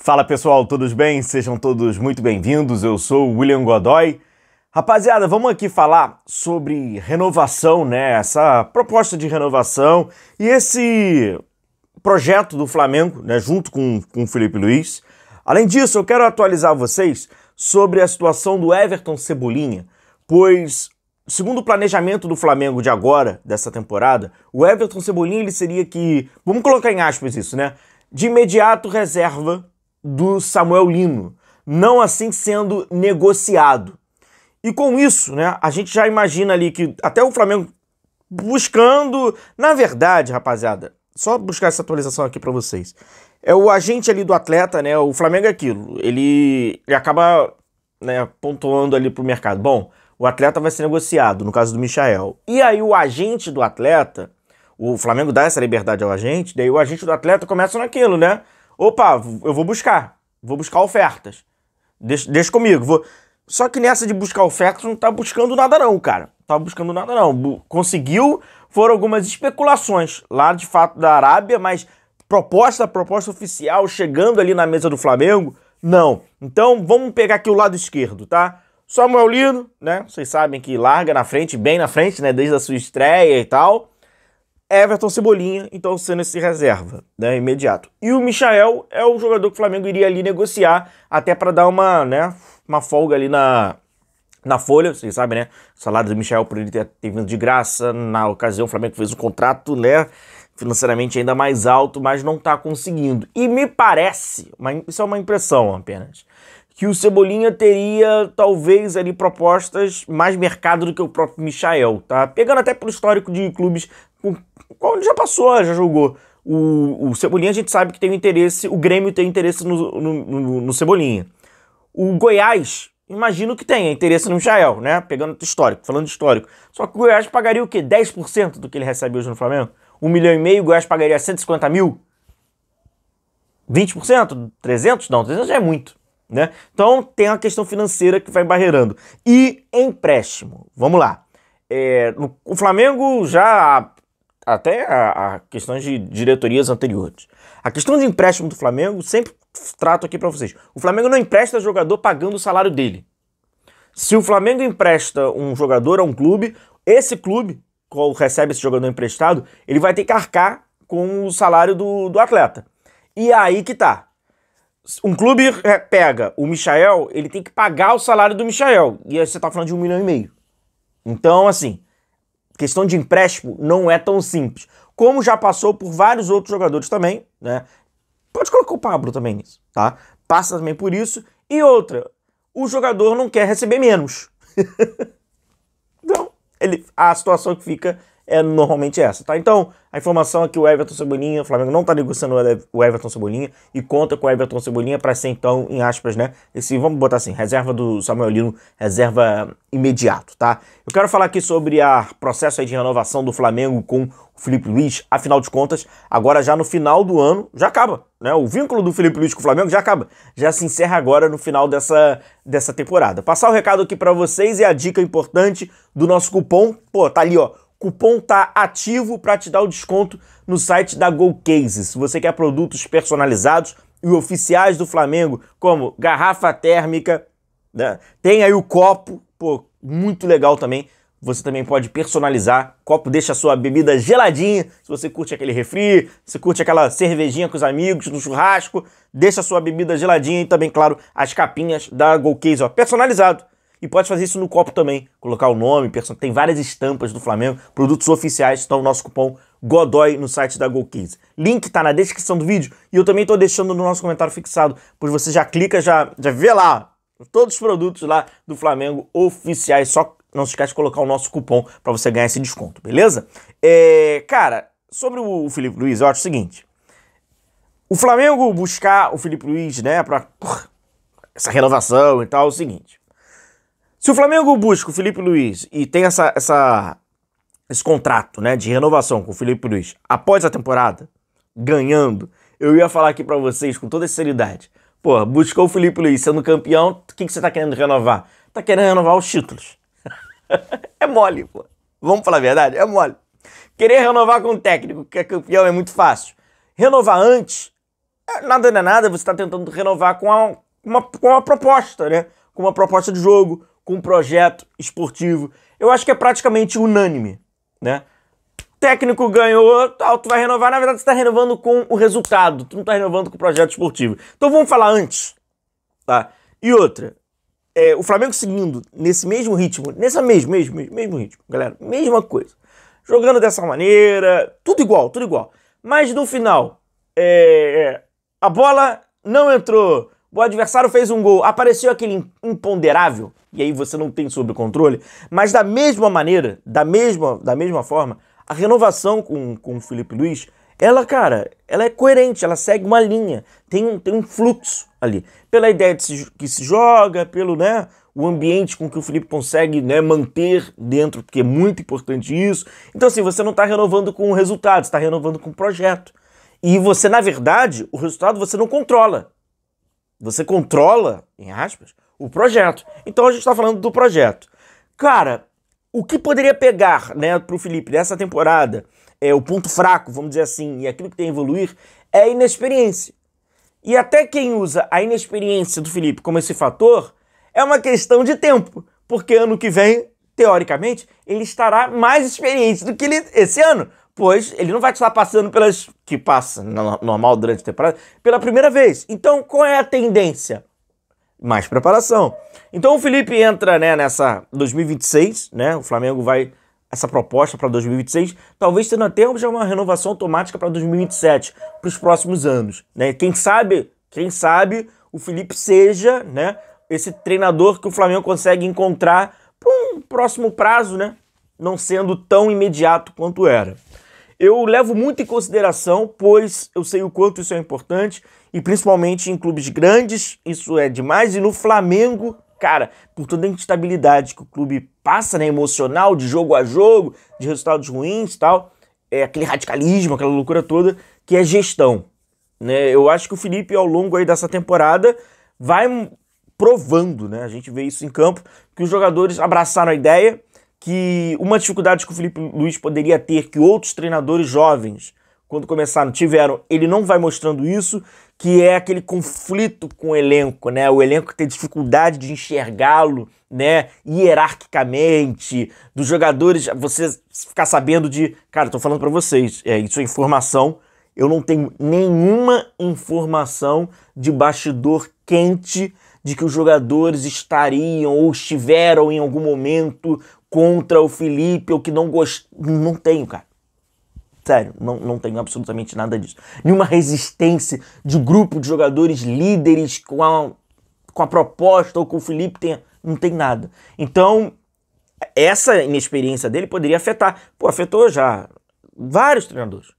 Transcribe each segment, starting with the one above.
Fala pessoal, todos bem? Sejam todos muito bem-vindos, eu sou o William Godoy. Rapaziada, vamos aqui falar sobre renovação, né? Essa proposta de renovação e esse projeto do Flamengo, né? Junto com o Felipe Luiz. Além disso, eu quero atualizar vocês sobre a situação do Everton Cebolinha, pois, segundo o planejamento do Flamengo de agora, dessa temporada, o Everton Cebolinha ele seria que, vamos colocar em aspas isso, né? De imediato reserva do Samuel Lino, não assim sendo negociado. E com isso, né, a gente já imagina ali que até o Flamengo buscando, na verdade, rapaziada, só buscar essa atualização aqui pra vocês. É o agente ali do atleta, né, o Flamengo é aquilo, ele acaba, né, pontuando ali pro mercado. Bom, o atleta vai ser negociado, no caso do Michael. E aí o agente do atleta, o Flamengo dá essa liberdade ao agente, daí o agente do atleta começa naquilo, né? Opa, eu vou buscar ofertas. Deixa comigo. Só que nessa de buscar ofertas não tá buscando nada não, cara. Não tá buscando nada não. Conseguiu, foram algumas especulações lá de fato da Arábia, mas proposta oficial chegando ali na mesa do Flamengo, não. Então vamos pegar aqui o lado esquerdo, tá? Samuel Lino, né? Vocês sabem que larga na frente, bem na frente, né? Desde a sua estreia e tal. Everton Cebolinha, então sendo esse reserva, né, imediato. E o Michael é o jogador que o Flamengo iria ali negociar, até para dar uma, né, uma folga ali na folha, vocês sabem, né, o salário do Michael por ele ter vindo de graça, na ocasião o Flamengo fez um contrato, né, financeiramente ainda mais alto, mas não tá conseguindo. E me parece, isso é uma impressão apenas, que o Cebolinha teria, talvez, ali propostas mais mercado do que o próprio Michael, tá? Pegando até pelo histórico de clubes com qual ele já passou, já jogou. O Cebolinha a gente sabe que tem um interesse, o Grêmio tem interesse no Cebolinha. O Goiás, imagino que tenha interesse no Michael, né? Pegando histórico, falando de histórico. Só que o Goiás pagaria o quê? 10% do que ele recebe hoje no Flamengo? 1,5 milhão, o Goiás pagaria 150 mil? 20%? 300? Não, 300 já é muito. Né? Então tem a questão financeira que vai barreirando. E empréstimo, vamos lá. O Flamengo já, até a questões de diretorias anteriores. A questão de empréstimo do Flamengo, sempre trato aqui para vocês. O Flamengo não empresta jogador pagando o salário dele. Se o Flamengo empresta um jogador a um clube, esse clube, qual recebe esse jogador emprestado, ele vai ter que arcar com o salário do atleta. E aí que tá. Um clube pega o Michael, ele tem que pagar o salário do Michael. E aí você tá falando de 1,5 milhão. Então, assim, questão de empréstimo não é tão simples. Como já passou por vários outros jogadores também, né? Pode colocar o Pablo também nisso, tá? Passa também por isso. E outra, o jogador não quer receber menos. Então, a situação que fica é normalmente essa, tá? Então, a informação é que o Everton Cebolinha, o Flamengo não tá negociando o Everton Cebolinha e conta com o Everton Cebolinha para ser, então, em aspas, né? Vamos botar assim, reserva do Samuel Lino, reserva imediato, tá? Eu quero falar aqui sobre o processo aí de renovação do Flamengo com o Felipe Luiz. Afinal de contas, agora já no final do ano, já acaba, né? O vínculo do Felipe Luiz com o Flamengo já acaba. Já se encerra agora no final dessa temporada. Passar o recado aqui para vocês e a dica importante do nosso cupom. Pô, tá ali, ó. O cupom tá ativo para te dar o desconto no site da GoCases. Se você quer produtos personalizados e oficiais do Flamengo, como garrafa térmica, né? Tem aí o copo, pô, muito legal também. Você também pode personalizar. O copo deixa a sua bebida geladinha. Se você curte aquele refri, se curte aquela cervejinha com os amigos no churrasco, deixa a sua bebida geladinha e também, claro, as capinhas da GoCase, ó, personalizado. E pode fazer isso no copo também, colocar o nome, tem várias estampas do Flamengo, produtos oficiais, estão o nosso cupom Godoy no site da GoCase. Link tá na descrição do vídeo e eu também tô deixando no nosso comentário fixado, pois você já clica, já vê lá, todos os produtos lá do Flamengo oficiais, só não se esquece de colocar o nosso cupom para você ganhar esse desconto, beleza? Cara, sobre o Felipe Luiz, eu acho o seguinte, o Flamengo buscar o Felipe Luiz, né, pra essa renovação e tal, é o seguinte. Se o Flamengo busca o Felipe Luiz e tem esse contrato, né, de renovação com o Felipe Luiz após a temporada, ganhando, eu ia falar aqui pra vocês com toda sinceridade. Pô, buscou o Felipe Luiz sendo campeão, o que você tá querendo renovar? Tá querendo renovar os títulos. É mole, pô. Vamos falar a verdade? É mole. Querer renovar com um técnico que é campeão é muito fácil. Renovar antes nada não é nada, você está tentando renovar com uma proposta, né? Com uma proposta de jogo, com um projeto esportivo. Eu acho que é praticamente unânime, né? Técnico ganhou, tal, tu vai renovar, na verdade você está renovando com o resultado, tu não está renovando com o projeto esportivo. Então vamos falar antes, tá? E outra, o Flamengo seguindo nesse mesmo ritmo, nesse mesmo ritmo, galera, mesma coisa. Jogando dessa maneira, tudo igual. Mas no final, a bola não entrou, o adversário fez um gol, apareceu aquele imponderável, e aí você não tem sob controle, mas da mesma maneira, da mesma forma, a renovação com o Felipe Luiz, ela, cara, ela é coerente, ela segue uma linha, tem um fluxo ali. Pela ideia que se joga, pelo, né, o ambiente com que o Felipe consegue, né, manter dentro, porque é muito importante isso. Então, assim, você não está renovando com o resultado, você está renovando com o projeto. E você, na verdade, o resultado você não controla. Você controla, em aspas, o projeto. Então, a gente está falando do projeto. Cara, o que poderia pegar, né, para o Felipe nessa temporada, o ponto fraco, vamos dizer assim, e aquilo que tem a evoluir, é a inexperiência. E até quem usa a inexperiência do Felipe como esse fator, é uma questão de tempo, porque ano que vem, teoricamente, ele estará mais experiente do que ele esse ano, pois ele não vai estar passando pelas que passa normal durante a temporada pela primeira vez. Então, qual é a tendência? Mais preparação. Então o Felipe entra, né, nessa 2026, né? O Flamengo vai essa proposta para 2026, talvez tendo até já uma renovação automática para 2027, para os próximos anos, né? Quem sabe o Felipe seja, né, esse treinador que o Flamengo consegue encontrar para um próximo prazo, né? Não sendo tão imediato quanto era. Eu levo muito em consideração, pois eu sei o quanto isso é importante, e principalmente em clubes grandes, isso é demais, e no Flamengo, cara, por toda a instabilidade que o clube passa, né, emocional, de jogo a jogo, de resultados ruins e tal, aquele radicalismo, aquela loucura toda, que é gestão, né? Eu acho que o Felipe, ao longo aí dessa temporada, vai provando, né? A gente vê isso em campo, que os jogadores abraçaram a ideia, que uma dificuldade que o Felipe Luiz poderia ter, que outros treinadores jovens, quando começaram, tiveram, ele não vai mostrando isso, que é aquele conflito com o elenco, né? O elenco tem dificuldade de enxergá-lo, né, hierarquicamente, dos jogadores, você ficar sabendo de... Cara, tô falando pra vocês, isso é informação, eu não tenho nenhuma informação de bastidor quente de que os jogadores estariam ou estiveram em algum momento contra o Felipe ou que não gostam. Não tenho, cara. Sério, não tenho absolutamente nada disso. Nenhuma resistência de grupo de jogadores líderes com a proposta ou com o Felipe, não tem nada. Então, essa inexperiência dele poderia afetar. Pô, afetou já vários treinadores.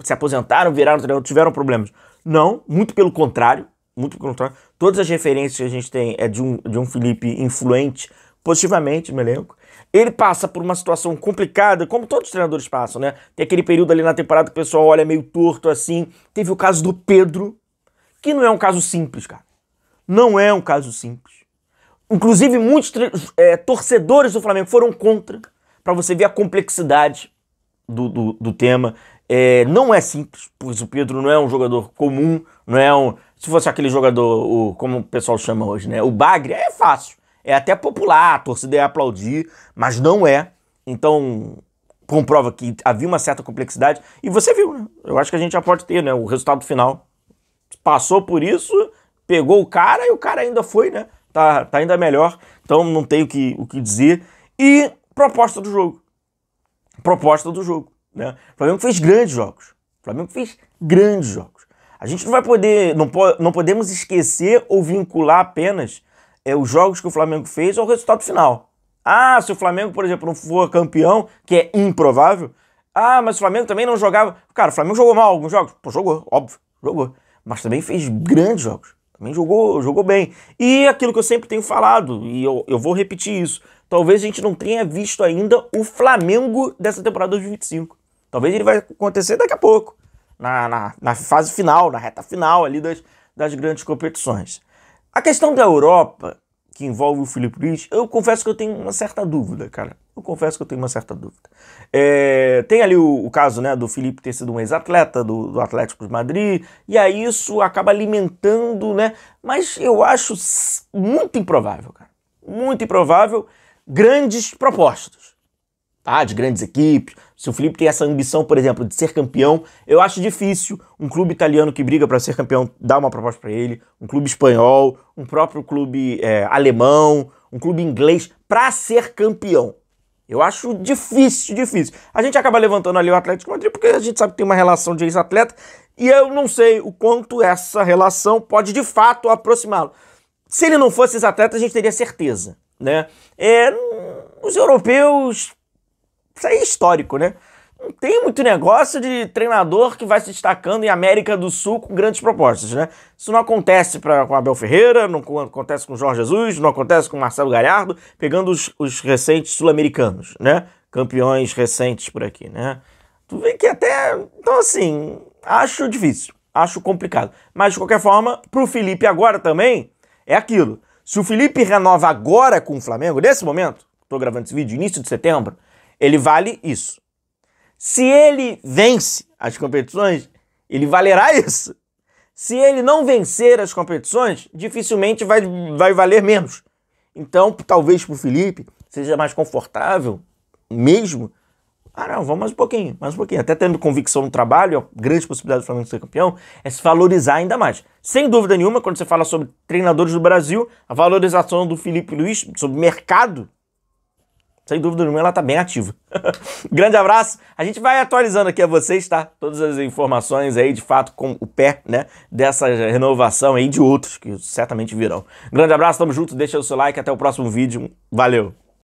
Se aposentaram, viraram treinador, tiveram problemas. Não, muito pelo contrário. Muito pelo contrário. Todas as referências que a gente tem é de um Felipe influente positivamente no elenco. Ele passa por uma situação complicada, como todos os treinadores passam, né? Tem aquele período ali na temporada que o pessoal olha meio torto assim. Teve o caso do Pedro, que não é um caso simples, cara. Não é um caso simples. Inclusive, muitos torcedores do Flamengo foram contra, para você ver a complexidade do tema. Não é simples, pois o Pedro não é um jogador comum, não é um... Se fosse aquele jogador, como o pessoal chama hoje, né? O Bagre, é fácil. É até popular, a torcida ia aplaudir, mas não é. Então, comprova que havia uma certa complexidade. E você viu, né? Eu acho que a gente já pode ter, né? O resultado final. Passou por isso, pegou o cara e o cara ainda foi, né? Tá ainda melhor. Então, não tem o que dizer. E proposta do jogo. Proposta do jogo, né? O Flamengo fez grandes jogos. A gente não vai poder, não podemos esquecer ou vincular apenas os jogos que o Flamengo fez ao resultado final. Ah, se o Flamengo, por exemplo, não for campeão, que é improvável. Ah, mas o Flamengo também não jogava... Cara, o Flamengo jogou mal alguns jogos? Pô, jogou, óbvio, jogou. Mas também fez grandes jogos. Também jogou bem. E aquilo que eu sempre tenho falado, e eu vou repetir isso, talvez a gente não tenha visto ainda o Flamengo dessa temporada 2025. Talvez ele vai acontecer daqui a pouco, na fase final, na reta final ali das grandes competições. A questão da Europa, que envolve o Felipe Luiz, eu confesso que eu tenho uma certa dúvida, cara. Eu confesso que eu tenho uma certa dúvida. Tem ali o caso, né, do Felipe ter sido um ex-atleta do Atlético de Madrid, e aí isso acaba alimentando, né? Mas eu acho muito improvável, cara. Muito improvável grandes propostas, tá? De grandes equipes. Se o Felipe tem essa ambição, por exemplo, de ser campeão, eu acho difícil um clube italiano que briga para ser campeão dar uma proposta para ele, um clube espanhol, um próprio clube alemão, um clube inglês para ser campeão. Eu acho difícil. A gente acaba levantando ali o Atlético de Madrid porque a gente sabe que tem uma relação de ex-atleta e eu não sei o quanto essa relação pode de fato aproximá-lo. Se ele não fosse ex-atleta, a gente teria certeza, né? Os europeus, isso aí é histórico, né? Não tem muito negócio de treinador que vai se destacando em América do Sul com grandes propostas, né? Isso não acontece com Abel Ferreira, não acontece com Jorge Jesus, não acontece com Marcelo Gallardo, pegando os recentes sul-americanos, né? Campeões recentes por aqui, né? Tu vê que até... Então, assim, acho difícil, acho complicado. Mas, de qualquer forma, pro Felipe agora também, é aquilo. Se o Felipe renova agora com o Flamengo, nesse momento, tô gravando esse vídeo, início de setembro, ele vale isso. Se ele vence as competições, ele valerá isso. Se ele não vencer as competições, dificilmente vai valer menos. Então, talvez para o Felipe seja mais confortável mesmo. Não, vamos mais um pouquinho. Até tendo convicção no trabalho, a grande possibilidade do Flamengo ser campeão é se valorizar ainda mais. Sem dúvida nenhuma, quando você fala sobre treinadores do Brasil, a valorização do Felipe Luiz sobre mercado, sem dúvida nenhuma, ela tá bem ativa. Grande abraço. A gente vai atualizando aqui a vocês, tá? Todas as informações aí, de fato, com o pé, né? Dessa renovação aí de outros que certamente virão. Grande abraço, tamo junto. Deixa o seu like. Até o próximo vídeo. Valeu!